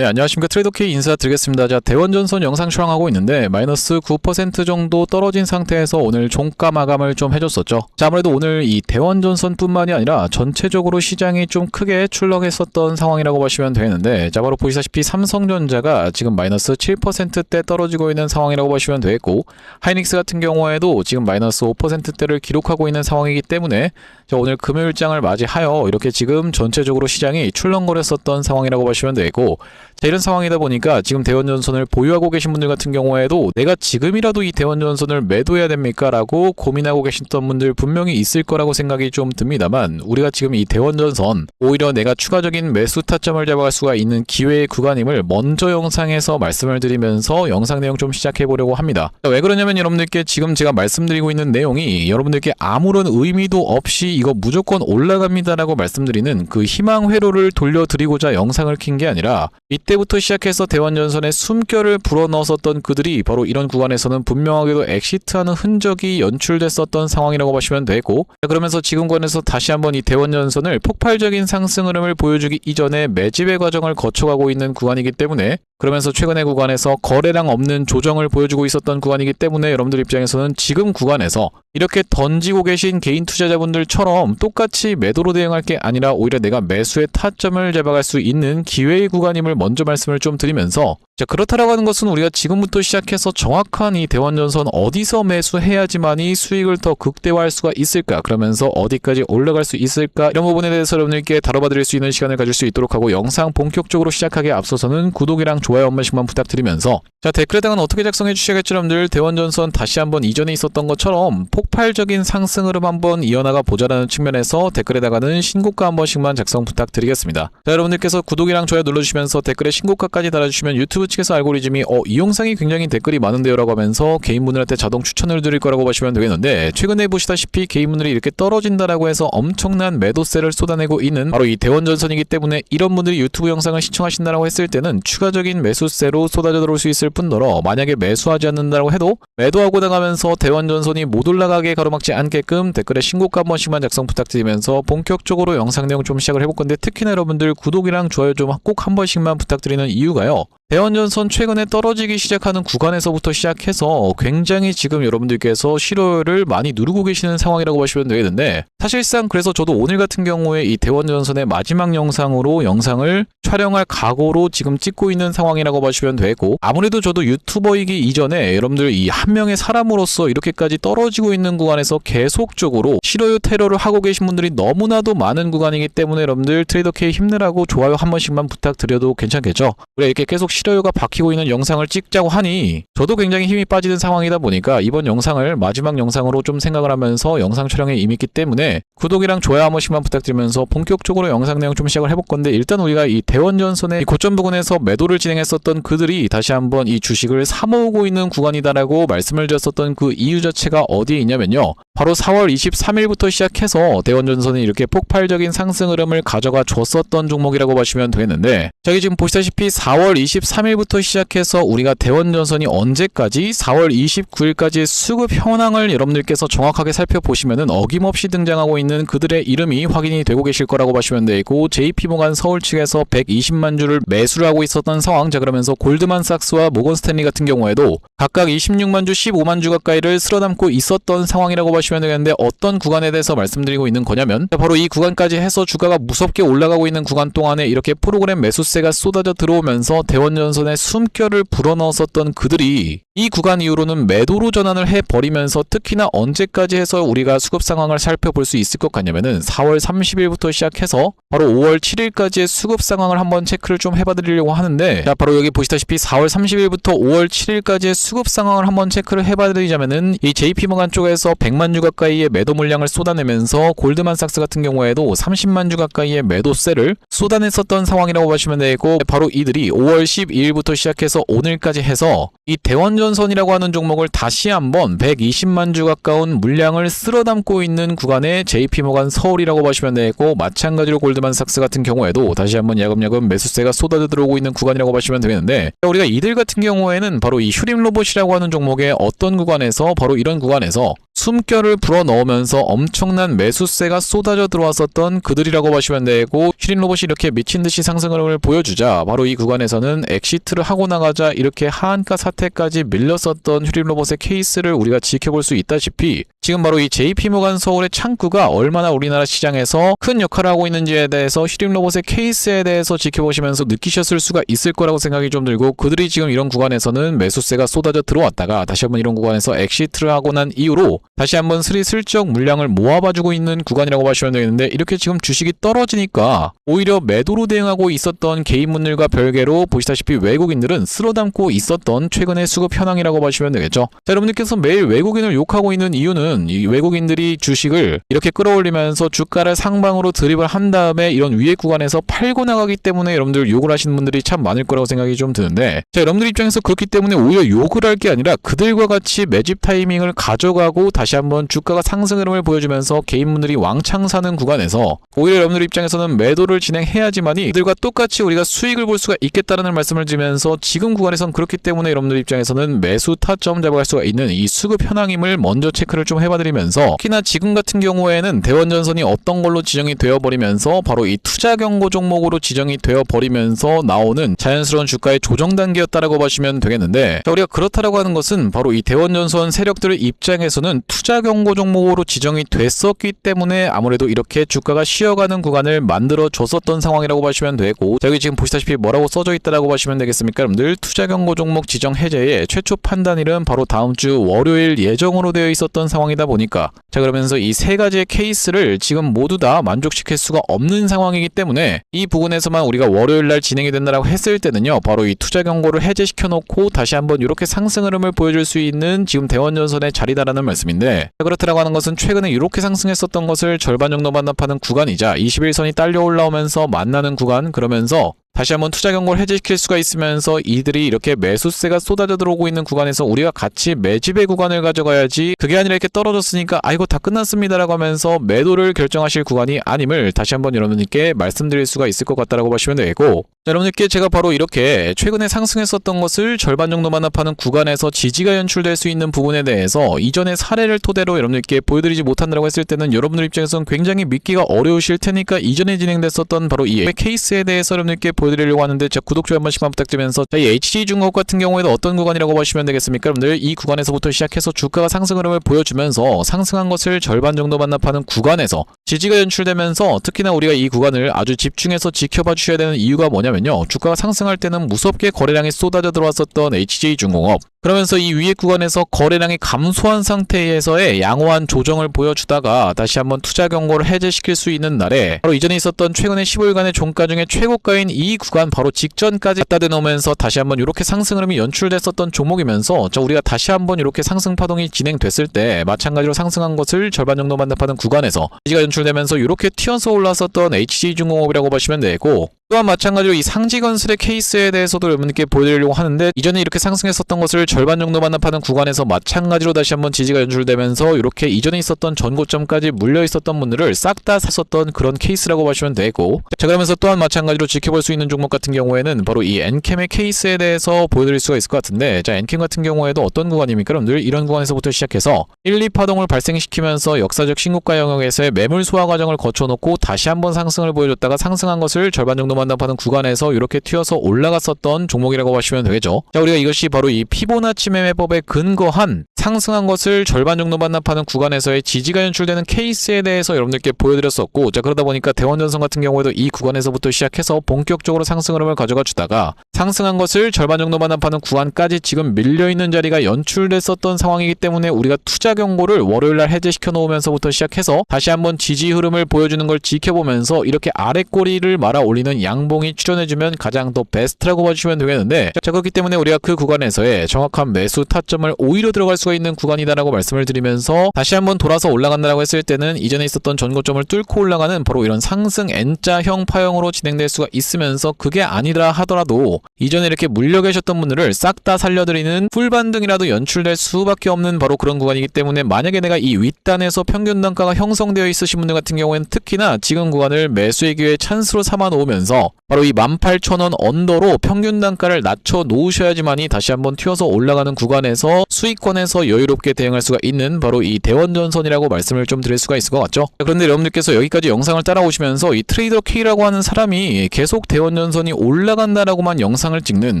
네, 안녕하십니까. 트레이더K 인사드리겠습니다. 자, 대원전선 영상 촬영하고 있는데 마이너스 9% 정도 떨어진 상태에서 오늘 종가 마감을 좀 해줬었죠. 자, 아무래도 오늘 이 대원전선 뿐만이 아니라 전체적으로 시장이 좀 크게 출렁했었던 상황이라고 보시면 되는데, 자, 바로 보시다시피 삼성전자가 지금 마이너스 7%대 떨어지고 있는 상황이라고 보시면 되겠고, 하이닉스 같은 경우에도 지금 마이너스 5%대를 기록하고 있는 상황이기 때문에, 자, 오늘 금요일장을 맞이하여 이렇게 지금 전체적으로 시장이 출렁거렸었던 상황이라고 보시면 되겠고, 자, 이런 상황이다 보니까 지금 대원전선을 보유하고 계신 분들 같은 경우에도 내가 지금이라도 이 대원전선을 매도해야 됩니까? 라고 고민하고 계셨던 분들 분명히 있을 거라고 생각이 좀 듭니다만, 우리가 지금 이 대원전선 오히려 내가 추가적인 매수 타점을 잡아갈 수가 있는 기회의 구간임을 먼저 영상에서 말씀을 드리면서 영상 내용 좀 시작해 보려고 합니다. 자, 왜 그러냐면 여러분들께 지금 제가 말씀드리고 있는 내용이 여러분들께 아무런 의미도 없이 이거 무조건 올라갑니다 라고 말씀드리는 그 희망 회로를 돌려드리고자 영상을 킨 게 아니라, 이때부터 시작해서 대원전선에 숨결을 불어넣었던 그들이 바로 이런 구간에서는 분명하게도 엑시트하는 흔적이 연출됐었던 상황이라고 보시면 되고, 그러면서 지금 구간에서 다시 한번 이 대원전선을 폭발적인 상승 흐름을 보여주기 이전에 매집의 과정을 거쳐가고 있는 구간이기 때문에, 그러면서 최근의 구간에서 거래량 없는 조정을 보여주고 있었던 구간이기 때문에 여러분들 입장에서는 지금 구간에서 이렇게 던지고 계신 개인 투자자분들처럼 똑같이 매도로 대응할 게 아니라 오히려 내가 매수의 타점을 잡아갈 수 있는 기회의 구간임을 먼저 말씀을 좀 드리면서, 자, 그렇다라고 하는 것은 우리가 지금부터 시작해서 정확한 이 대원전선 어디서 매수해야지만이 수익을 더 극대화할 수가 있을까, 그러면서 어디까지 올라갈 수 있을까, 이런 부분에 대해서 여러분들께 다뤄봐 드릴 수 있는 시간을 가질 수 있도록 하고, 영상 본격적으로 시작하기에 앞서서는 구독이랑 좋아요 한 번씩만 부탁드리면서, 자, 댓글에다가는 어떻게 작성해 주셔야겠죠 여러분들. 대원전선 다시 한번 이전에 있었던 것처럼 폭발적인 상승 흐름 한번 이어나가 보자라는 측면에서 댓글에다가는 신고가 한 번씩만 작성 부탁드리겠습니다. 자, 여러분들께서 구독이랑 좋아요 눌러주시면서 댓글에 신고가까지 달아주시면 유튜브 측에서 알고리즘이 이 영상이 굉장히 댓글이 많은데요 라고 하면서 개인분들한테 자동 추천을 드릴 거라고 보시면 되겠는데, 최근에 보시다시피 개인분들이 이렇게 떨어진다라고 해서 엄청난 매도세를 쏟아내고 있는 바로 이 대원전선이기 때문에, 이런 분들이 유튜브 영상을 시청하신다라고 했을 때는 추가적인 매수세로 쏟아져 들어올 수 있을 뿐더러, 만약에 매수하지 않는다고 해도 매도하고 나가면서 대원전선이 못 올라가게 가로막지 않게끔 댓글에 신고가 한 번씩만 작성 부탁드리면서 본격적으로 영상 내용 좀 시작을 해볼 건데, 특히나 여러분들 구독이랑 좋아요 좀 꼭 한 번씩만 부탁드리는 이유가요, 대원전선 최근에 떨어지기 시작하는 구간에서부터 시작해서 굉장히 지금 여러분들께서 실효를 많이 누르고 계시는 상황이라고 보시면 되겠는데, 사실상 그래서 저도 오늘 같은 경우에 이 대원전선의 마지막 영상으로 영상을 촬영할 각오로 지금 찍고 있는 상황이라고 보시면 되고, 아무래도 저도 유튜버이기 이전에 여러분들 이 한 명의 사람으로서 이렇게까지 떨어지고 있는 구간에서 계속적으로 실효 테러를 하고 계신 분들이 너무나도 많은 구간이기 때문에, 여러분들 트레이더K 힘내라고 좋아요 한 번씩만 부탁드려도 괜찮겠죠? 그래, 이렇게 계속 실효가 박히고 있는 영상을 찍자고 하니 저도 굉장히 힘이 빠지는 상황이다 보니까 이번 영상을 마지막 영상으로 좀 생각을 하면서 영상 촬영에 임했기 때문에 구독이랑 좋아요 한 번씩만 부탁드리면서 본격적으로 영상 내용 좀 시작을 해볼 건데, 일단 우리가 이 대원전선의 고점 부근에서 매도를 진행했었던 그들이 다시 한번 이 주식을 사모으고 있는 구간이다라고 말씀을 드렸었던 그 이유 자체가 어디에 있냐면요, 바로 4월 23일부터 시작해서 대원전선이 이렇게 폭발적인 상승 흐름을 가져가 줬었던 종목이라고 보시면 되겠는데, 저기 지금 보시다시피 4월 23일부터 시작해서 우리가 대원전선이 언제까지 4월 29일까지의 수급 현황을 여러분들께서 정확하게 살펴보시면은 어김없이 등장하고 있는 그들의 이름이 확인이 되고 계실 거라고 보시면 되고, JP모간 서울 측에서 120만 주를 매수를 하고 있었던 상황. 자, 그러면서 골드만삭스와 모건스탠리 같은 경우에도 각각 26만 주, 15만 주 가까이를 쓸어담고 있었던 상황이라고 보시면 되겠는데, 어떤 구간에 대해서 말씀드리고 있는 거냐면, 바로 이 구간까지 해서 주가가 무섭게 올라가고 있는 구간 동안에 이렇게 프로그램 매수세가 쏟아져 들어오면서 대원전선에 숨결을 불어넣었던 그들이 이 구간 이후로는 매도로 전환을 해버리면서, 특히나 언제까지 해서 우리가 수급 상황을 살펴볼 수 있을 것 같냐면은 4월 30일부터 시작해서 바로 5월 7일까지의 수급 상황을 한번 체크를 좀 해봐 드리려고 하는데, 자, 바로 여기 보시다시피 4월 30일부터 5월 7일까지의 수급 상황을 한번 체크를 해봐 드리자면은, 이 JP모간 쪽에서 100만 주 가까이의 매도 물량을 쏟아내면서 골드만삭스 같은 경우에도 30만 주 가까이의 매도세를 쏟아냈었던 상황이라고 보시면 되고, 바로 이들이 5월 12일부터 시작해서 오늘까지 해서 이 대원전선 대원전선이라고 하는 종목을 다시 한번 120만 주 가까운 물량을 쓸어 담고 있는 구간에 JP모간 서울이라고 보시면 되고, 마찬가지로 골드만삭스 같은 경우에도 다시 한번 야금야금 매수세가 쏟아져 들어오고 있는 구간이라고 보시면 되겠는데, 우리가 이들 같은 경우에는 바로 이 휴림로봇이라고 하는 종목의 어떤 구간에서, 바로 이런 구간에서 숨결을 불어넣으면서 엄청난 매수세가 쏟아져 들어왔었던 그들이라고 보시면 되고, 휴림로봇이 이렇게 미친듯이 상승을 보여주자 바로 이 구간에서는 엑시트를 하고 나가자 이렇게 하한가 사태까지 밀렸었던 휴림로봇의 케이스를 우리가 지켜볼 수 있다시피, 지금 바로 이 JP모간 서울의 창구가 얼마나 우리나라 시장에서 큰 역할을 하고 있는지에 대해서 휴림로봇의 케이스에 대해서 지켜보시면서 느끼셨을 수가 있을 거라고 생각이 좀 들고, 그들이 지금 이런 구간에서는 매수세가 쏟아져 들어왔다가 다시 한번 이런 구간에서 엑시트를 하고 난 이후로 다시 한번 슬쩍 물량을 모아봐주고 있는 구간이라고 보시면 되겠는데, 이렇게 지금 주식이 떨어지니까 오히려 매도로 대응하고 있었던 개인분들과 별개로 보시다시피 외국인들은 쓸어담고 있었던 최근의 수급 현황이라고 보시면 되겠죠. 자, 여러분들께서 매일 외국인을 욕하고 있는 이유는 이 외국인들이 주식을 이렇게 끌어올리면서 주가를 상방으로 드립을 한 다음에 이런 위에 구간에서 팔고 나가기 때문에 여러분들 욕을 하시는 분들이 참 많을 거라고 생각이 좀 드는데, 자, 여러분들 입장에서 그렇기 때문에 오히려 욕을 할 게 아니라 그들과 같이 매집 타이밍을 가져가고 다시 한번 주가가 상승 흐름을 보여주면서 개인분들이 왕창 사는 구간에서 오히려 여러분들 입장에서는 매도를 진행해야지만이 그들과 똑같이 우리가 수익을 볼 수가 있겠다는 말씀을 드리면서, 지금 구간에선 그렇기 때문에 여러분들 입장에서는 매수 타점 잡아갈 수가 있는 이 수급 현황임을 먼저 체크를 좀 해봐드리면서, 특히나 지금 같은 경우에는 대원전선이 어떤 걸로 지정이 되어버리면서 바로 이 투자 경고 종목으로 지정이 되어버리면서 나오는 자연스러운 주가의 조정 단계였다라고 보시면 되겠는데, 자, 우리가 그렇다라고 하는 것은 바로 이 대원전선 세력들의 입장에서는 투자 경고 종목으로 지정이 됐었기 때문에 아무래도 이렇게 주가가 쉬어가는 구간을 만들어 줬었던 상황이라고 보시면 되고, 자, 여기 지금 보시다시피 뭐라고 써져 있다라고 보시면 되겠습니까? 여러분들 투자 경고 종목 지정 해제의 최초 판단일은 바로 다음 주 월요일 예정으로 되어 있었던 상황이다 보니까, 자, 그러면서 이 세 가지의 케이스를 지금 모두 다 만족시킬 수가 없는 상황이기 때문에 이 부분에서만 우리가 월요일 날 진행이 된다라고 했을 때는요, 바로 이 투자 경고를 해제시켜 놓고 다시 한번 이렇게 상승 흐름을 보여줄 수 있는 지금 대원전선의 자리다라는 말씀인데, 그렇다라고 하는 것은 최근에 이렇게 상승했었던 것을 절반 정도 반납하는 구간이자 21선이 딸려 올라오면서 만나는 구간, 그러면서 다시 한번 투자 경고를 해제시킬 수가 있으면서 이들이 이렇게 매수세가 쏟아져 들어오고 있는 구간에서 우리가 같이 매집의 구간을 가져가야지, 그게 아니라 이렇게 떨어졌으니까 아이고 다 끝났습니다라고 하면서 매도를 결정하실 구간이 아님을 다시 한번 여러분들께 말씀드릴 수가 있을 것 같다라고 보시면 되고, 여러분들께 제가 바로 이렇게 최근에 상승했었던 것을 절반 정도 반납하는 구간에서 지지가 연출될 수 있는 부분에 대해서 이전의 사례를 토대로 여러분들께 보여드리지 못한다고 했을 때는 여러분들 입장에서는 굉장히 믿기가 어려우실 테니까, 이전에 진행됐었던 바로 이 케이스에 대해서 여러분들께 보여드리려고 하는데, 자, 구독, 좋아요 한 번씩만 부탁드리면서, 자, 이 HG중공업 같은 경우에도 어떤 구간이라고 보시면 되겠습니까? 여러분들 이 구간에서부터 시작해서 주가가 상승 흐름을 보여주면서 상승한 것을 절반 정도 반납하는 구간에서 지지가 연출되면서, 특히나 우리가 이 구간을 아주 집중해서 지켜봐 주셔야 되는 이유가 뭐냐면요, 주가가 상승할 때는 무섭게 거래량이 쏟아져 들어왔었던 HJ중공업, 그러면서 이 위에 구간에서 거래량이 감소한 상태에서의 양호한 조정을 보여주다가 다시 한번 투자 경고를 해제시킬 수 있는 날에 바로 이전에 있었던 최근의 15일간의 종가 중에 최고가인 이 구간 바로 직전까지 갖다 대놓으면서 다시 한번 이렇게 상승 흐름이 연출됐었던 종목이면서, 자, 우리가 다시 한번 이렇게 상승 파동이 진행됐을 때 마찬가지로 상승한 것을 절반 정도 반납하는 구간에서 지지가 연출되면서 이렇게 튀어서 올랐었던 HG중공업이라고 보시면 되고, 또한 마찬가지로 이 상지건설의 케이스에 대해서도 여러분께 보여드리려고 하는데, 이전에 이렇게 상승했었던 것을 절반 정도 반납하는 구간에서 마찬가지로 다시 한번 지지가 연출되면서 이렇게 이전에 있었던 전고점까지 물려 있었던 분들을 싹 다 샀었던 그런 케이스라고 보시면 되고, 자, 그러면서 또한 마찬가지로 지켜볼 수 있는 종목 같은 경우에는 바로 이 엔캠의 케이스에 대해서 보여드릴 수가 있을 것 같은데, 자, 엔캠 같은 경우에도 어떤 구간입니까? 여러분들 이런 구간에서부터 시작해서 1, 2파동을 발생시키면서 역사적 신고가 영역에서의 매물 소화 과정을 거쳐놓고 다시 한번 상승을 보여줬다가 상승한 것을 절반 정도 반납하는 구간에서 이렇게 튀어서 올라갔었던 종목이라고 보시면 되겠죠. 자, 우리가 이것이 바로 이 피보나치 매매법에 근거한 상승한 것을 절반 정도 반납하는 구간에서의 지지가 연출되는 케이스에 대해서 여러분들께 보여드렸었고, 자, 그러다 보니까 대원전선 같은 경우에도 이 구간에서부터 시작해서 본격적으로 상승 흐름을 가져가 주다가 상승한 것을 절반 정도 반납하는 구간까지 지금 밀려있는 자리가 연출됐었던 상황이기 때문에 우리가 투자 경고를 월요일날 해제시켜 놓으면서부터 시작해서 다시 한번 지지 흐름을 보여주는 걸 지켜보면서 이렇게 아랫꼬리를 말아 올리는 양봉이 출현해주면 가장 더 베스트라고 봐주시면 되겠는데, 자, 그렇기 때문에 우리가 그 구간에서의 정확한 매수 타점을 오히려 들어갈 수가 있는 구간이다라고 말씀을 드리면서, 다시 한번 돌아서 올라간다라고 했을 때는 이전에 있었던 전고점을 뚫고 올라가는 바로 이런 상승 N자형 파형으로 진행될 수가 있으면서, 그게 아니라 하더라도 이전에 이렇게 물려 계셨던 분들을 싹 다 살려드리는 풀반등이라도 연출될 수밖에 없는 바로 그런 구간이기 때문에 만약에 내가 이 윗단에서 평균 단가가 형성되어 있으신 분들 같은 경우에는 특히나 지금 구간을 매수의 기회의 찬스로 삼아 놓으면서 바로 이 18,000원 언더로 평균 단가를 낮춰 놓으셔야지만이 다시 한번 튀어서 올라가는 구간에서 수익권에서 여유롭게 대응할 수가 있는 바로 이 대원전선이라고 말씀을 좀 드릴 수가 있을 것 같죠. 그런데 여러분들께서 여기까지 영상을 따라오시면서 이 트레이더 K라고 하는 사람이 계속 대원전선이 올라간다라고만 영상을 찍는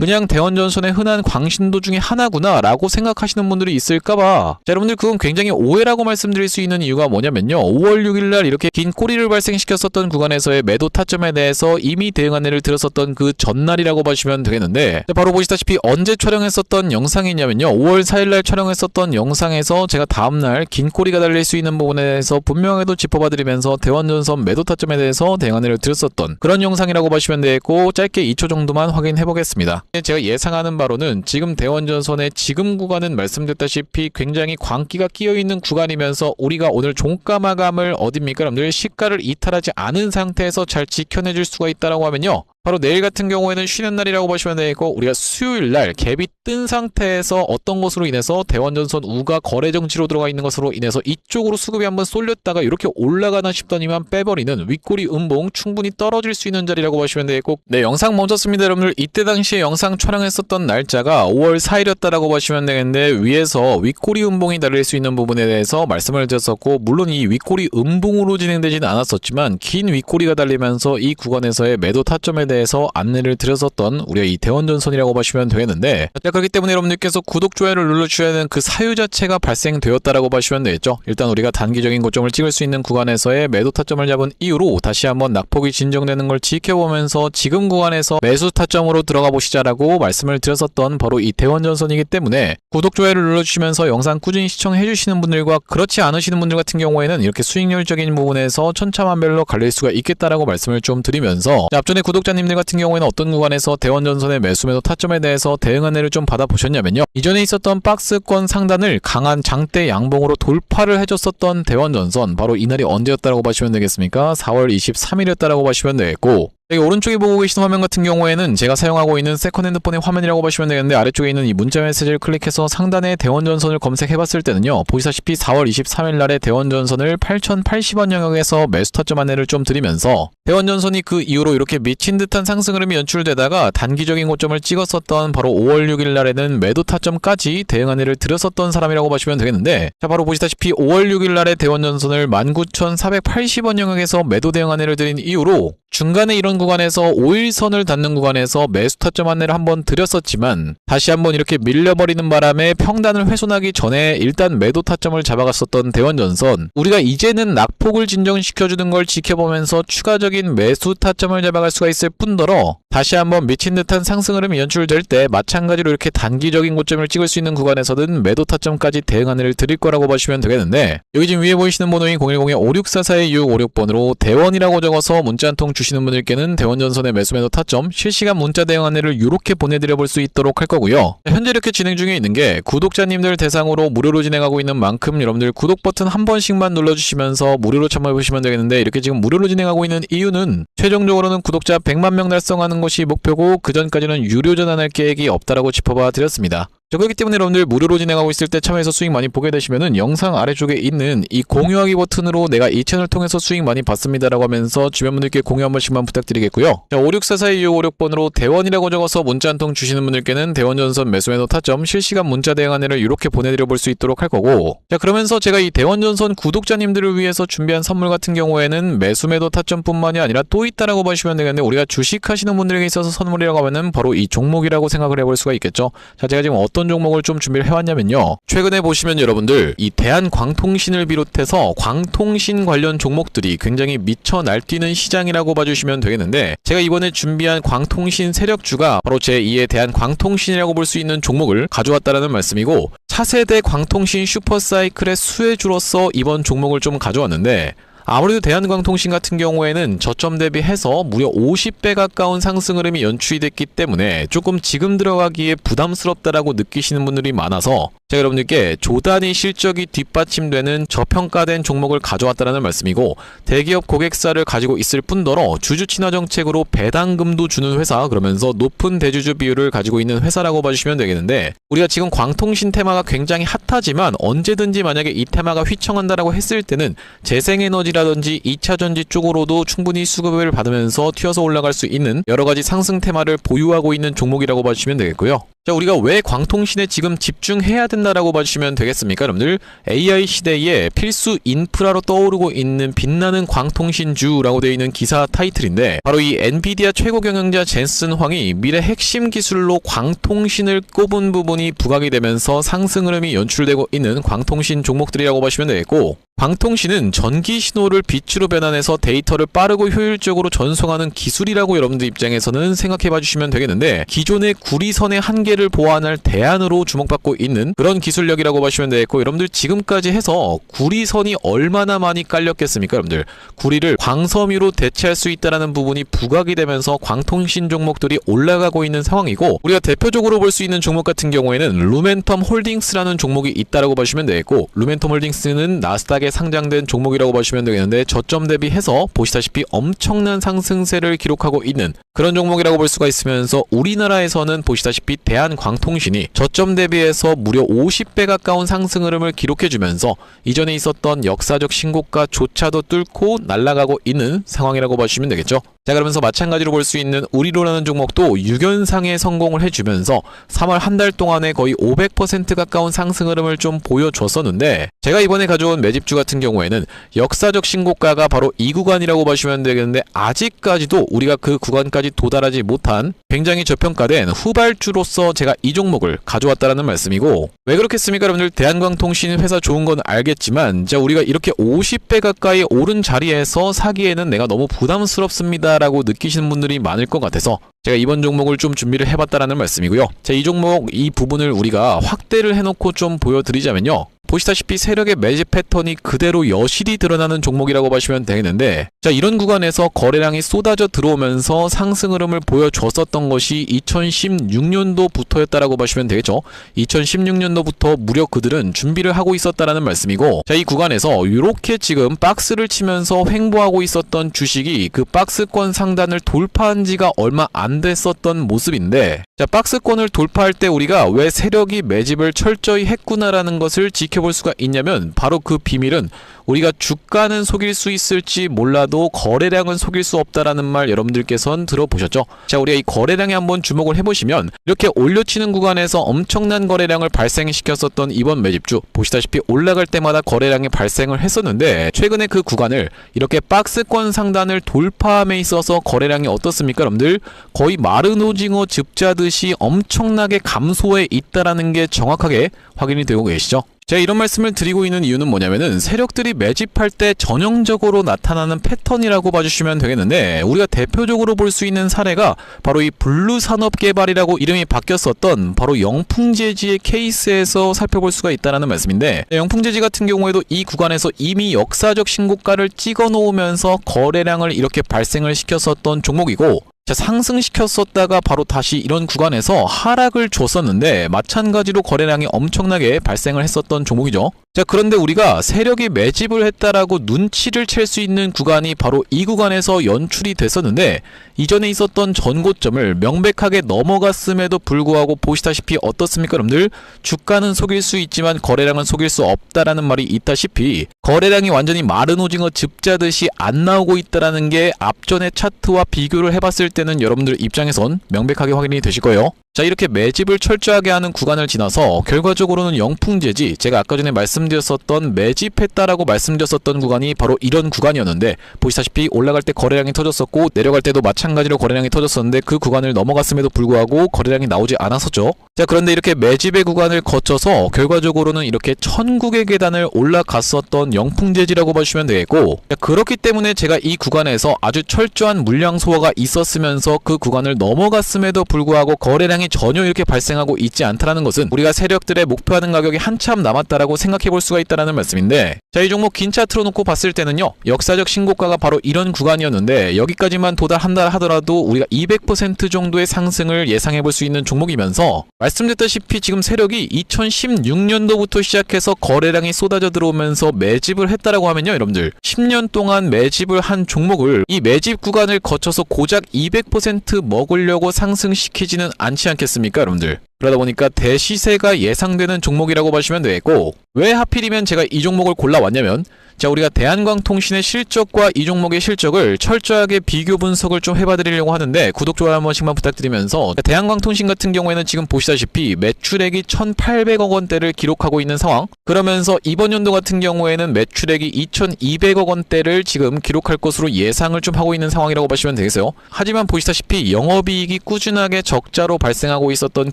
그냥 대원전선의 흔한 광신도 중에 하나구나 라고 생각하시는 분들이 있을까봐 자, 여러분들 그건 굉장히 오해라고 말씀드릴 수 있는 이유가 뭐냐면요, 5월 6일날 이렇게 긴 꼬리를 발생시켰었던 구간에서의 매도 타점에 대해서 이미 대응 안내를 드렸었던 그 전날이라고 보시면 되겠는데, 바로 보시다시피 언제 촬영했었던 영상이냐면요, 5월 4일날 촬영했었던 영상에서 제가 다음날 긴 꼬리가 달릴 수 있는 부분에 대해서 분명하게도 짚어봐드리면서 대원전선 매도 타점에 대해서 대응 안내를 드렸었던 그런 영상이라고 보시면 되겠고, 짧게 2초 정도만 확인해보겠습니다. 제가 예상하는 바로는 지금 대원전선의 지금 구간은 말씀드렸다시피 굉장히 광기가 끼어있는 구간이면서 우리가 오늘 종가 마감을 어딥니까 여러분들, 시가를 이탈하지 않은 상태에서 잘 지켜내줄 수가 있다라고 하면요, 바로 내일 같은 경우에는 쉬는 날이라고 보시면 되겠고, 우리가 수요일날 갭이 뜬 상태에서 어떤 것으로 인해서 대원전선 우가 거래 정지로 들어가 있는 것으로 인해서 이쪽으로 수급이 한번 쏠렸다가 이렇게 올라가나 싶더니만 빼버리는 윗꼬리 음봉 충분히 떨어질 수 있는 자리라고 보시면 되겠고, 네, 영상 멈췄습니다 여러분들. 이때 당시에 영상 촬영했었던 날짜가 5월 4일이었다라고 보시면 되겠는데, 위에서 윗꼬리 음봉이 달릴 수 있는 부분에 대해서 말씀을 드렸었고, 물론 이 윗꼬리 음봉으로 진행되지는 않았었지만 긴 윗꼬리가 달리면서 이 구간에서의 매도 타점에 대해서 안내를 드렸었던 우리가 이 대원전선이라고 보시면 되겠는데, 자, 그렇기 때문에 여러분들께서 구독, 좋아요를 눌러주셔야 하는 그 사유 자체가 발생되었다라고 보시면 되겠죠. 일단 우리가 단기적인 고점을 찍을 수 있는 구간에서의 매도 타점을 잡은 이후로 다시 한번 낙폭이 진정되는 걸 지켜보면서 지금 구간에서 매수 타점으로 들어가 보시자라고 말씀을 드렸었던 바로 이 대원전선이기 때문에 구독, 좋아요를 눌러주시면서 영상 꾸준히 시청해 주시는 분들과 그렇지 않으시는 분들 같은 경우에는 이렇게 수익률적인 부분에서 천차만별로 갈릴 수가 있겠다라고 말씀을 좀 드리면서, 자, 앞전에 구독자님들 같은 경우에는 어떤 구간에서 대원전선의 매수 매도 타점에 대해서 대응 안내를 좀 받아보셨냐면요, 이전에 있었던 박스권 상단을 강한 장대 양봉으로 돌파를 해줬었던 대원전선, 바로 이날이 언제였다라고 보시면 되겠습니까? 4월 23일이었다라고 보시면 되겠고, 여기 오른쪽에 보고 계시는 화면 같은 경우에는 제가 사용하고 있는 세컨핸드폰의 화면이라고 보시면 되겠는데, 아래쪽에 있는 이 문자 메시지를 클릭해서 상단에 대원전선을 검색해봤을 때는요, 보시다시피 4월 23일 날에 대원전선을 8,080원 영역에서 매수 타점 안내를 좀 드리면서 대원전선이 그 이후로 이렇게 미친 듯한 상승 흐름이 연출되다가 단기적인 고점을 찍었었던 바로 5월 6일 날에는 매도 타점까지 대응 안내를 드렸었던 사람이라고 보시면 되겠는데, 자, 바로 보시다시피 5월 6일 날에 대원전선을 19,480원 영역에서 매도 대응 안내를 드린 이후로 중간에 이런 구간에서 5일선을 닿는 구간에서 매수 타점 안내를 한번 드렸었지만 다시 한번 이렇게 밀려버리는 바람에 평단을 훼손하기 전에 일단 매도 타점을 잡아갔었던 대원전선, 우리가 이제는 낙폭을 진정시켜주는 걸 지켜보면서 추가적인 매수 타점을 잡아갈 수가 있을 뿐더러 다시 한번 미친 듯한 상승 흐름이 연출될 때 마찬가지로 이렇게 단기적인 고점을 찍을 수 있는 구간에서는 매도 타점까지 대응 안내를 드릴 거라고 보시면 되겠는데, 여기 지금 위에 보이시는 번호인 010-5644-2656번으로 대원이라고 적어서 문자 한 통 주시는 분들께는 대원전선의 매수 매도 타점 실시간 문자 대응 안내를 이렇게 보내드려 볼 수 있도록 할 거고요. 현재 이렇게 진행 중에 있는 게 구독자님들 대상으로 무료로 진행하고 있는 만큼 여러분들 구독 버튼 한 번씩만 눌러주시면서 무료로 참여해 보시면 되겠는데, 이렇게 지금 무료로 진행하고 있는 이유는 최종적으로는 구독자 100만 명 달성하는 것이 목표고 그 전까지는 유료 전환할 계획이 없다라고 짚어봐 드렸습니다. 그렇기 때문에 여러분들 무료로 진행하고 있을 때 참여해서 수익 많이 보게 되시면은 영상 아래쪽에 있는 이 공유하기 버튼으로 내가 이 채널 통해서 수익 많이 받습니다라고 하면서 주변 분들께 공유 한 번씩만 부탁드리겠고요. 자, 5644-2656번으로 대원이라고 적어서 문자 한 통 주시는 분들께는 대원전선 매수 매도 타점 실시간 문자 대응 안내를 이렇게 보내드려 볼 수 있도록 할 거고, 자, 그러면서 제가 이 대원전선 구독자님들을 위해서 준비한 선물 같은 경우에는 매수 매도 타점뿐만이 아니라 또 있다라고 보시면 되겠는데, 우리가 주식하시는 분들에게 있어서 선물이라고 하면은 바로 이 종목이라고 생각을 해볼 수가 있겠죠. 자, 제가 지금 어떤 종목을 좀 준비를 해왔냐면요, 최근에 보시면 여러분들 이 대한광통신을 비롯해서 광통신 관련 종목들이 굉장히 미쳐 날뛰는 시장이라고 봐주시면 되겠는데, 제가 이번에 준비한 광통신 세력주가 바로 제2의 대한광통신이라고 볼 수 있는 종목을 가져왔다라는 말씀이고, 차세대 광통신 슈퍼사이클의 수혜주로서 이번 종목을 좀 가져왔는데, 아무래도 대한광통신 같은 경우에는 저점 대비해서 무려 50배 가까운 상승 흐름이 연출이 됐기 때문에 조금 지금 들어가기에 부담스럽다라고 느끼시는 분들이 많아서 자, 여러분들께 조단위 실적이 뒷받침되는 저평가된 종목을 가져왔다는 말씀이고, 대기업 고객사를 가지고 있을 뿐더러 주주 친화 정책으로 배당금도 주는 회사, 그러면서 높은 대주주 비율을 가지고 있는 회사라고 봐주시면 되겠는데, 우리가 지금 광통신 테마가 굉장히 핫하지만 언제든지 만약에 이 테마가 휘청한다라고 했을 때는 재생에너지라든지 2차전지 쪽으로도 충분히 수급을 받으면서 튀어서 올라갈 수 있는 여러가지 상승 테마를 보유하고 있는 종목이라고 봐주시면 되겠고요. 자, 우리가 왜 광통신에 지금 집중해야 된다라고 봐주시면 되겠습니까? 여러분들, AI 시대에 필수 인프라로 떠오르고 있는 빛나는 광통신주라고 되어 있는 기사 타이틀인데, 바로 이 엔비디아 최고 경영자 젠슨 황이 미래 핵심 기술로 광통신을 꼽은 부분이 부각이 되면서 상승 흐름이 연출되고 있는 광통신 종목들이라고 보시면 되겠고, 광통신은 전기 신호를 빛으로 변환해서 데이터를 빠르고 효율적으로 전송하는 기술이라고 여러분들 입장에서는 생각해 봐주시면 되겠는데, 기존의 구리선의 한계를 보완할 대안으로 주목받고 있는 그런 기술력이라고 보시면 되겠고, 여러분들 지금까지 해서 구리선이 얼마나 많이 깔렸겠습니까? 여러분들, 구리를 광섬유로 대체할 수 있다는 부분이 부각이 되면서 광통신 종목들이 올라가고 있는 상황이고, 우리가 대표적으로 볼 수 있는 종목 같은 경우에는 루멘텀 홀딩스라는 종목이 있다라고 보시면 되겠고, 루멘텀 홀딩스는 나스닥에 상장된 종목이라고 보시면 되겠는데, 저점 대비해서 보시다시피 엄청난 상승세를 기록하고 있는 그런 종목이라고 볼 수가 있으면서, 우리나라에서는 보시다시피 대한광통신이 저점 대비해서 무려 50배 가까운 상승 흐름을 기록해주면서 이전에 있었던 역사적 신고가조차도 뚫고 날아가고 있는 상황이라고 보시면 되겠죠. 자, 그러면서 마찬가지로 볼 수 있는 우리로라는 종목도 6연상에 성공을 해주면서 3월 한 달 동안에 거의 500% 가까운 상승 흐름을 좀 보여줬었는데, 제가 이번에 가져온 매집주 같은 경우에는 역사적 신고가가 바로 이 구간이라고 보시면 되겠는데, 아직까지도 우리가 그 구간까지 도달하지 못한 굉장히 저평가된 후발주로서 제가 이 종목을 가져왔다는 말씀이고, 왜 그렇겠습니까? 여러분들, 대한광통신 회사 좋은 건 알겠지만, 자, 우리가 이렇게 50배 가까이 오른 자리에서 사기에는 내가 너무 부담스럽습니다 라고 느끼시는 분들이 많을 것 같아서 제가 이번 종목을 좀 준비를 해봤다라는 말씀이고요. 자, 이 종목 이 부분을 우리가 확대를 해놓고 좀 보여드리자면요, 보시다시피 세력의 매집 패턴이 그대로 여실히 드러나는 종목이라고 보시면 되겠는데, 자, 이런 구간에서 거래량이 쏟아져 들어오면서 상승 흐름을 보여줬었던 것이 2016년도부터였다라고 보시면 되겠죠. 2016년도부터 무려 그들은 준비를 하고 있었다라는 말씀이고, 자, 이 구간에서 이렇게 지금 박스를 치면서 횡보하고 있었던 주식이 그 박스권 상단을 돌파한 지가 얼마 안 됐었던 모습인데, 자, 박스권을 돌파할 때 우리가 왜 세력이 매집을 철저히 했구나라는 것을 지켜볼 수가 있냐면, 바로 그 비밀은 우리가 주가는 속일 수 있을지 몰라도 거래량은 속일 수 없다라는 말 여러분들께서는 들어보셨죠? 자, 우리가 이 거래량에 한번 주목을 해보시면, 이렇게 올려치는 구간에서 엄청난 거래량을 발생시켰었던 이번 매집주, 보시다시피 올라갈 때마다 거래량이 발생을 했었는데, 최근에 그 구간을 이렇게 박스권 상단을 돌파함에 있어서 거래량이 어떻습니까? 여러분들, 거의 마른 오징어 즙자듯이 엄청나게 감소해 있다라는 게 정확하게 확인이 되고 계시죠? 제가 이런 말씀을 드리고 있는 이유는 뭐냐면은, 세력들이 매집할 때 전형적으로 나타나는 패턴이라고 봐주시면 되겠는데, 우리가 대표적으로 볼 수 있는 사례가 바로 이 블루산업개발이라고 이름이 바뀌었었던 바로 영풍재지의 케이스에서 살펴볼 수가 있다는 말씀인데, 영풍재지 같은 경우에도 이 구간에서 이미 역사적 신고가를 찍어 놓으면서 거래량을 이렇게 발생을 시켰었던 종목이고, 자, 상승시켰었다가 바로 다시 이런 구간에서 하락을 줬었는데, 마찬가지로 거래량이 엄청나게 발생을 했었던 종목이죠. 자, 그런데 우리가 세력이 매집을 했다라고 눈치를 챌 수 있는 구간이 바로 이 구간에서 연출이 됐었는데, 이전에 있었던 전고점을 명백하게 넘어갔음에도 불구하고 보시다시피 어떻습니까? 여러분들, 주가는 속일 수 있지만 거래량은 속일 수 없다라는 말이 있다시피, 거래량이 완전히 마른 오징어 즙자듯이 안 나오고 있다라는 게 앞전의 차트와 비교를 해봤을 때는 여러분들 입장에선 명백하게 확인이 되실 거예요. 자, 이렇게 매집을 철저하게 하는 구간을 지나서 결과적으로는 영풍재지, 제가 아까 전에 말씀드렸었던 매집했다라고 말씀드렸었던 구간이 바로 이런 구간이었는데, 보시다시피 올라갈 때 거래량이 터졌었고 내려갈 때도 마찬가지로 거래량이 터졌었는데, 그 구간을 넘어갔음에도 불구하고 거래량이 나오지 않았었죠. 자, 그런데 이렇게 매집의 구간을 거쳐서 결과적으로는 이렇게 천국의 계단을 올라갔었던 영풍재지라고 보시면 되겠고, 자, 그렇기 때문에 제가 이 구간에서 아주 철저한 물량 소화가 있었으면서 그 구간을 넘어갔음에도 불구하고 거래량이 예상이 전혀 이렇게 발생하고 있지 않다라는 것은 우리가 세력들의 목표하는 가격이 한참 남았다라고 생각해 볼 수가 있다라는 말씀인데, 자, 이 종목 긴 차트로 놓고 봤을 때는요, 역사적 신고가가 바로 이런 구간이었는데 여기까지만 도달한다 하더라도 우리가 200% 정도의 상승을 예상해 볼 수 있는 종목이면서, 말씀드렸다시피 지금 세력이 2016년도부터 시작해서 거래량이 쏟아져 들어오면서 매집을 했다라고 하면요, 여러분들 10년 동안 매집을 한 종목을 이 매집 구간을 거쳐서 고작 200% 먹으려고 상승시키지는 않지 않겠습니까, 여러분들? 그러다 보니까 대시세가 예상되는 종목이라고 보시면 되겠고, 왜 하필이면 제가 이 종목을 골라왔냐면, 자, 우리가 대한광통신의 실적과 이 종목의 실적을 철저하게 비교 분석을 좀 해봐드리려고 하는데, 구독, 좋아요 한 번씩만 부탁드리면서, 대한광통신 같은 경우에는 지금 보시다시피 매출액이 1,800억 원대를 기록하고 있는 상황, 그러면서 이번 연도 같은 경우에는 매출액이 2,200억 원대를 지금 기록할 것으로 예상을 좀 하고 있는 상황이라고 보시면 되겠어요. 하지만 보시다시피 영업이익이 꾸준하게 적자로 발생하고 있었던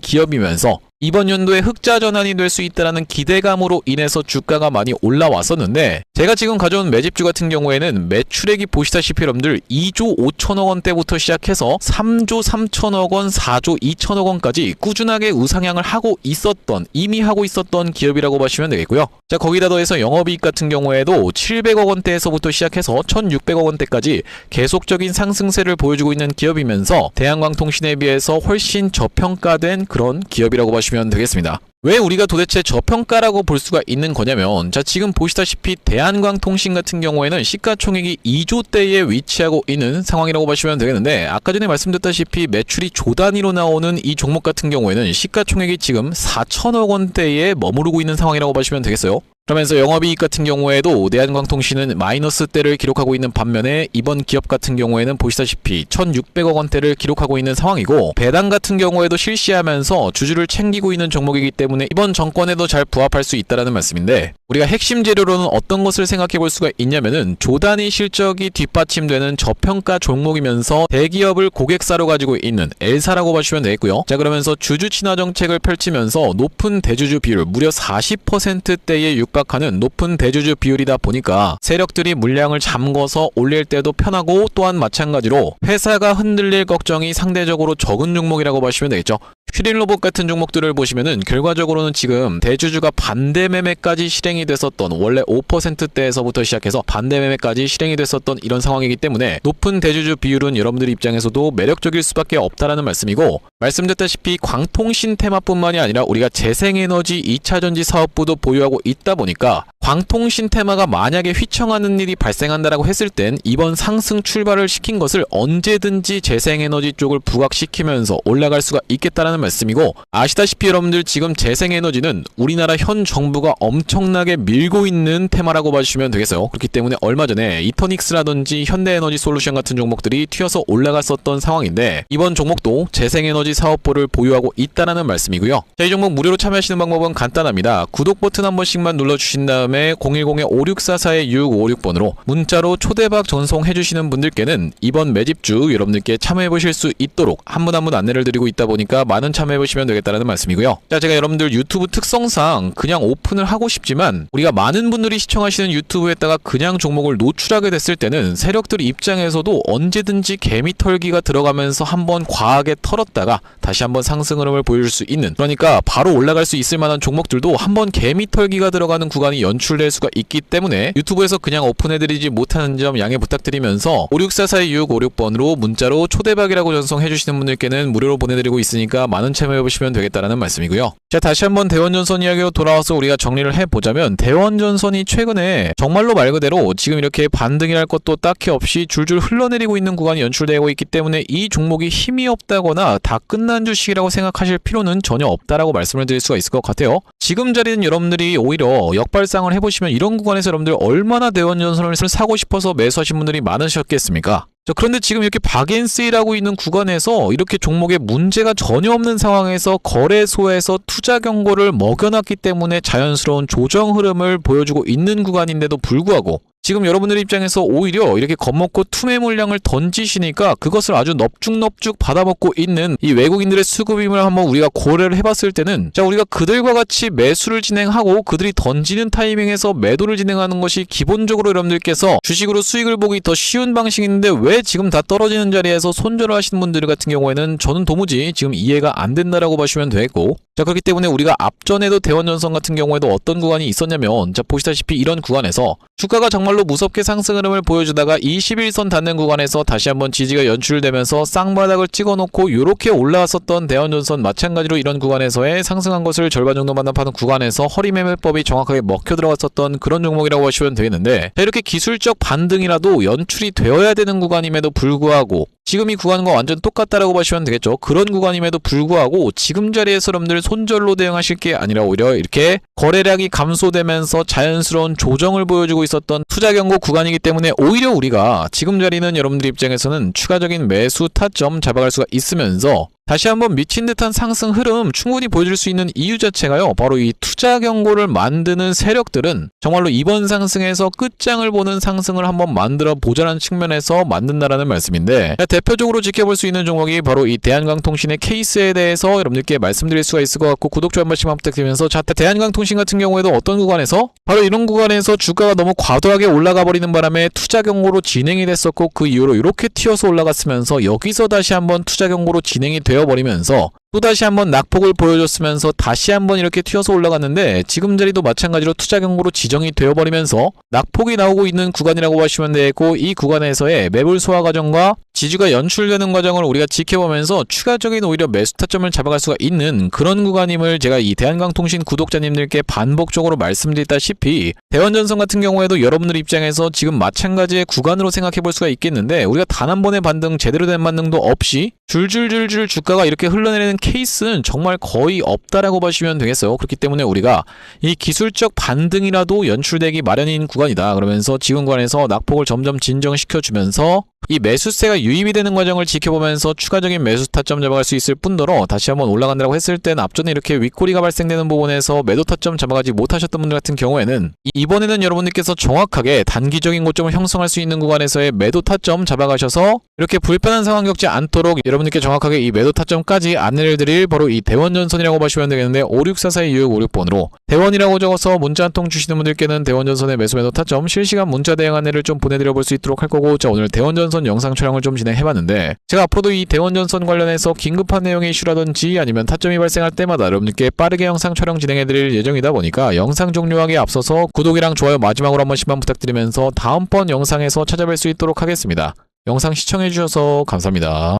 기업이면서 이번 연도에 흑자 전환이 될 수 있다는 기대감으로 인해서 주가가 많이 올라왔었는데, 제가 지금 가져온 매집주 같은 경우에는 매출액이 보시다시피 여러분들 2조 5천억 원대부터 시작해서 3조 3천억 원, 4조 2천억 원까지 꾸준하게 우상향을 하고 있었던, 이미 하고 있었던 기업이라고 보시면 되겠고요. 자, 거기다 더해서 영업이익 같은 경우에도 700억 원대에서부터 시작해서 1,600억 원대까지 계속적인 상승세를 보여주고 있는 기업이면서 대한광통신에 비해서 훨씬 저평가된 그런 기업이라고 보시면 되겠습니다. 왜 우리가 도대체 저평가라고 볼 수가 있는 거냐면, 자, 지금 보시다시피 대한광통신 같은 경우에는 시가총액이 2조대에 위치하고 있는 상황이라고 보시면 되겠는데, 아까 전에 말씀드렸다시피 매출이 조 단위로 나오는 이 종목 같은 경우에는 시가총액이 지금 4천억 원대에 머무르고 있는 상황이라고 보시면 되겠어요. 그러면서 영업이익 같은 경우에도 대한광통신은 마이너스대를 기록하고 있는 반면에 이번 기업 같은 경우에는 보시다시피 1,600억 원대를 기록하고 있는 상황이고, 배당 같은 경우에도 실시하면서 주주를 챙기고 있는 종목이기 때문에 이번 정권에도 잘 부합할 수 있다는 말씀인데, 우리가 핵심 재료로는 어떤 것을 생각해 볼 수가 있냐면은 조단위 실적이 뒷받침되는 저평가 종목이면서 대기업을 고객사로 가지고 있는 L사라고 보시면 되겠고요. 자, 그러면서 주주 친화 정책을 펼치면서 높은 대주주 비율, 무려 40%대에 육박하는 높은 대주주 비율이다 보니까 세력들이 물량을 잠궈서 올릴 때도 편하고, 또한 마찬가지로 회사가 흔들릴 걱정이 상대적으로 적은 종목이라고 보시면 되겠죠. 슈린로봇 같은 종목들을 보시면은 결과적으로는 지금 대주주가 반대 매매까지 실행이 됐었던, 원래 5%대에서부터 시작해서 반대 매매까지 실행이 됐었던 이런 상황이기 때문에 높은 대주주 비율은 여러분들 입장에서도 매력적일 수밖에 없다라는 말씀이고, 말씀드렸다시피 광통신 테마뿐만이 아니라 우리가 재생에너지 2차전지 사업부도 보유하고 있다 보니까 광통신 테마가 만약에 휘청하는 일이 발생한다라고 했을 땐 이번 상승 출발을 시킨 것을 언제든지 재생에너지 쪽을 부각시키면서 올라갈 수가 있겠다라는 말씀이고, 아시다시피 여러분들 지금 재생에너지는 우리나라 현 정부가 엄청나게 밀고 있는 테마라고 봐주시면 되겠어요. 그렇기 때문에 얼마 전에 이터닉스라든지 현대에너지 솔루션 같은 종목들이 튀어서 올라갔었던 상황인데, 이번 종목도 재생에너지 사업부를 보유하고 있다라는 말씀이고요. 자, 이 종목 무료로 참여하시는 방법은 간단합니다. 구독 버튼 한 번씩만 눌러주신 다음에 010-5644-656번으로 문자로 초대박 전송해주시는 분들께는 이번 매집주 여러분들께 참여해보실 수 있도록 한 분 한 분 안내를 드리고 있다 보니까 많은 참여해보시면 되겠다는 말씀이고요. 자, 제가 여러분들 유튜브 특성상 그냥 오픈을 하고 싶지만, 우리가 많은 분들이 시청하시는 유튜브에다가 그냥 종목을 노출하게 됐을 때는 세력들 입장에서도 언제든지 개미털기가 들어가면서 한번 과하게 털었다가 다시 한번 상승 흐름을 보여줄 수 있는, 그러니까 바로 올라갈 수 있을 만한 종목들도 한번 개미털기가 들어가는 구간이 연출될 수가 있기 때문에 유튜브에서 그냥 오픈해드리지 못하는 점 양해 부탁드리면서 56442-656번으로 문자로 초대박이라고 전송해주시는 분들께는 무료로 보내드리고 있으니까 많은 참여해보시면 되겠다라는 말씀이고요. 자, 다시 한번 대원전선 이야기로 돌아와서 우리가 정리를 해보자면, 대원전선이 최근에 정말로 말 그대로 지금 이렇게 반등이랄 것도 딱히 없이 줄줄 흘러내리고 있는 구간이 연출되고 있기 때문에 이 종목이 힘이 없다거나 다 끝난 주식이라고 생각하실 필요는 전혀 없다라고 말씀을 드릴 수가 있을 것 같아요. 지금 자리는 여러분들이 오히려 역발상을 해보시면 이런 구간에서 여러분들 얼마나 대원전선을 사고 싶어서 매수하신 분들이 많으셨겠습니까? 자, 그런데 지금 이렇게 박앤세일하고 있는 구간에서 이렇게 종목에 문제가 전혀 없는 상황에서 거래소에서 투자 경고를 먹여놨기 때문에 자연스러운 조정 흐름을 보여주고 있는 구간인데도 불구하고, 지금 여러분들 입장에서 오히려 이렇게 겁먹고 투매 물량을 던지시니까 그것을 아주 넙죽넙죽 받아먹고 있는 이 외국인들의 수급임을 한번 우리가 고려를 해봤을 때는, 자, 우리가 그들과 같이 매수를 진행하고 그들이 던지는 타이밍에서 매도를 진행하는 것이 기본적으로 여러분들께서 주식으로 수익을 보기 더 쉬운 방식인데 왜 지금 다 떨어지는 자리에서 손절을 하시는 분들 같은 경우에는 저는 도무지 지금 이해가 안 된다라고 보시면 되겠고, 자, 그렇기 때문에 우리가 앞전에도 대원전선 같은 경우에도 어떤 구간이 있었냐면, 자, 보시다시피 이런 구간에서 주가가 정말로 무섭게 상승 흐름을 보여주다가 21선 닿는 구간에서 다시 한번 지지가 연출되면서 쌍바닥을 찍어놓고 요렇게 올라왔었던 대원전선, 마찬가지로 이런 구간에서의 상승한 것을 절반 정도 반납하는 구간에서 허리매매법이 정확하게 먹혀 들어갔었던 그런 종목이라고 보시면 되겠는데, 자, 이렇게 기술적 반등이라도 연출이 되어야 되는 구간임에도 불구하고 지금 이 구간과 완전 똑같다라고 보시면 되겠죠. 그런 구간임에도 불구하고 지금 자리에서 여러분들 손절로 대응하실 게 아니라 오히려 이렇게 거래량이 감소되면서 자연스러운 조정을 보여주고 있었던 투자 경고 구간이기 때문에 오히려 우리가 지금 자리는 여러분들 입장에서는 추가적인 매수 타점 잡아갈 수가 있으면서 다시 한번 미친 듯한 상승 흐름 충분히 보여줄 수 있는 이유 자체가요, 바로 이 투자 경고를 만드는 세력들은 정말로 이번 상승에서 끝장을 보는 상승을 한번 만들어 보자는 측면에서 만든다라는 말씀인데, 대표적으로 지켜볼 수 있는 종목이 바로 이 대한광통신의 케이스에 대해서 여러분들께 말씀드릴 수가 있을 것 같고, 구독, 좋아요 한 번씩만 부탁드리면서, 자, 대한광통신 같은 경우에도 어떤 구간에서 바로 이런 구간에서 주가가 너무 과도하게 올라가 버리는 바람에 투자 경고로 진행이 됐었고, 그 이후로 이렇게 튀어서 올라갔으면서 여기서 다시 한번 투자 경고로 진행이 되어버리면서 또다시 한번 낙폭을 보여줬으면서 다시 한번 이렇게 튀어서 올라갔는데, 지금 자리도 마찬가지로 투자 경고로 지정이 되어버리면서 낙폭이 나오고 있는 구간이라고 보시면 되고, 이 구간에서의 매물 소화 과정과 지주가 연출되는 과정을 우리가 지켜보면서 추가적인 오히려 매수 타점을 잡아갈 수가 있는 그런 구간임을 제가 이 대한광통신 구독자님들께 반복적으로 말씀드렸다시피, 대원전선 같은 경우에도 여러분들 입장에서 지금 마찬가지의 구간으로 생각해 볼 수가 있겠는데, 우리가 단 한 번의 반등, 제대로 된 반등도 없이 줄줄줄줄 주가가 이렇게 흘러내리는 케이스는 정말 거의 없다라고 보시면 되겠어요. 그렇기 때문에 우리가 이 기술적 반등이라도 연출되기 마련인 구간이다 그러면서 지금 구간에서 낙폭을 점점 진정시켜주면서 이 매수세가 유입이 되는 과정을 지켜보면서 추가적인 매수 타점 잡아갈 수 있을 뿐더러, 다시 한번 올라간다고 했을 땐 앞전에 이렇게 윗꼬리가 발생되는 부분에서 매도 타점 잡아가지 못하셨던 분들 같은 경우에는 이번에는 여러분들께서 정확하게 단기적인 고점을 형성할 수 있는 구간에서의 매도 타점 잡아가셔서 이렇게 불편한 상황 겪지 않도록 여러분들께 정확하게 이 매도 타점까지 안내를 드릴 바로 이 대원전선이라고 보시면 되겠는데, 56442656번으로 대원이라고 적어서 문자 한 통 주시는 분들께는 대원전선의 매수 타점 실시간 문자 대응 안내를 좀 보내드려 볼 수 있도록 할 거고, 자, 오늘 대원전선 영상 촬영을 좀 진행해봤는데, 제가 앞으로도 이 대원전선 관련해서 긴급한 내용의 이슈라든지 아니면 타점이 발생할 때마다 여러분들께 빠르게 영상 촬영 진행해드릴 예정이다 보니까 영상 종료하기에 앞서서 구독이랑 좋아요 마지막으로 한 번씩만 부탁드리면서 다음번 영상에서 찾아뵐 수 있도록 하겠습니다. 영상 시청해주셔서 감사합니다.